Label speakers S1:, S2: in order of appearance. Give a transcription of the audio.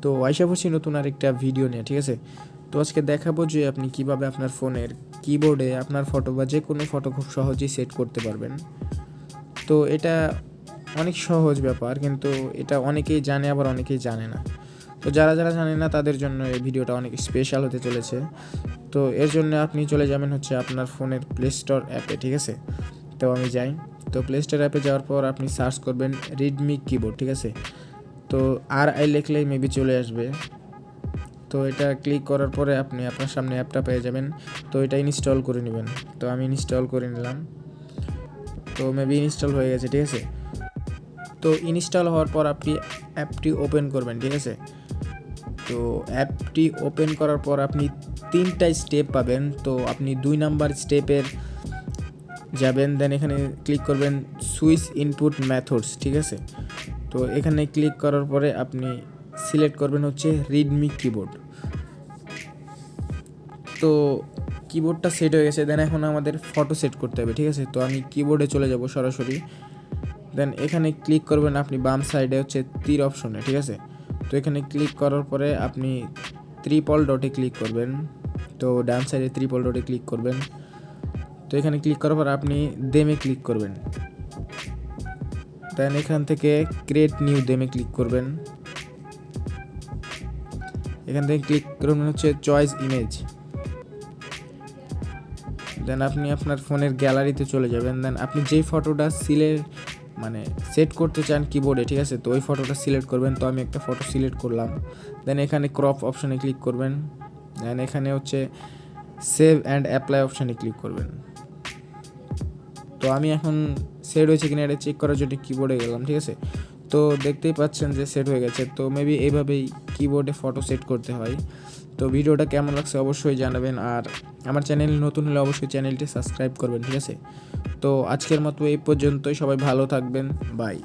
S1: তো আশা করছি নতুন আরেকটা ভিডিও নিয়ে, ঠিক আছে। তো আজকে দেখাবো যে আপনি কিভাবে আপনার ফোনের কিবোর্ডে আপনার ফটো বা যে কোনো ফটো খুব সহজেই সেট করতে পারবেন। তো এটা অনেক সহজ ব্যাপার, কিন্তু এটা অনেকেই জানে আবার অনেকেই জানে না। তো যারা জানে না তাদের জন্য এই ভিডিওটা অনেক স্পেশাল হতে চলেছে। তো এর জন্য আপনি চলে যাবেন হচ্ছে আপনার ফোনের প্লে স্টোর অ্যাপে, ঠিক আছে। তো আমি যাই, তো প্লে স্টোর অ্যাপে যাওয়ার পর আপনি সার্চ করবেন রিডমিক কিবোর্ড, ঠিক আছে। তো লিখলেই মেবি চলে আসবে। তো এটা ক্লিক করার পরে আপনি আপনার সামনে অ্যাপটা পেয়ে যাবেন। তো এটা ইনস্টল করে নেবেন। তো আমি ইনস্টল করে নিলাম। তো মেবি ইনস্টল হয়ে গেছে, ঠিক আছে। তো ইনস্টল হওয়ার পর আপনি অ্যাপটি ওপেন করবেন, ঠিক আছে। তো অ্যাপটি ওপেন করার পর আপনি 3টা স্টেপ পাবেন। তো আপনি 2 নাম্বার স্টেপের যাবেন, দেন এখানে ক্লিক করবেন সুইচ ইনপুট মেথডস, ঠিক আছে। তো এখানে ক্লিক করার পরে আপনি সিলেক্ট করবেন হচ্ছে রিডমি কিবোর্ড। তো কিবোর্ডটা সেট হয়ে গেছে, দেন এখন আমাদের ফটো সেট করতে হবে, ঠিক আছে। তো আমি কিবোর্ডে চলে যাব সরাসরি। দেন এখানে ক্লিক করবেন আপনি বাম সাইডে হচ্ছে তীর অপশনে, ঠিক আছে। তো এখানে ক্লিক করার পরে আপনি ট্রিপল ডটে ক্লিক করবেন। তো ডান সাইডে ট্রিপল ডটে ক্লিক করবেন। তো এখানে ক্লিক করার পর আপনি দেমে ক্লিক করবেন। দেন এখান থেকে ক্রিয়েট নিউ দেমে ক্লিক করবেন। এখান থেকে ক্লিক করবেন হচ্ছে চয়েস ইমেজ। দেন আপনি আপনার ফোনের গ্যালারিতে চলে যাবেন। দেন আপনি যেই ফটোটা সেট করতে চান কিবোর্ডে, ঠিক আছে। তো ওই ফটোটা সিলেক্ট করবেন। তো আমি একটা ফটো সিলেক্ট করলাম। দেন এখানে ক্রপ অপশানে ক্লিক করবেন। দেন এখানে হচ্ছে সেভ অ্যান্ড অ্যাপ্লাই অপশানে ক্লিক করবেন। তো আমি এখন সেট হয়েছে কিনা এটা চেক করার জন্য কিবোর্ডে গেলাম, ঠিক আছে। তো দেখতেই পাচ্ছেন যে সেট হয়ে গেছে। তো মেবি এইভাবেই কিবোর্ডে ফটো সেট করতে হয়। তো ভিডিওটা কেমন লাগছে অবশ্যই জানাবেন, আর আমার চ্যানেল নতুন হলে অবশ্যই চ্যানেলটি সাবস্ক্রাইব করবেন, ঠিক আছে। তো আজকের মতো এই পর্যন্তই, সবাই ভালো থাকবেন, বাই।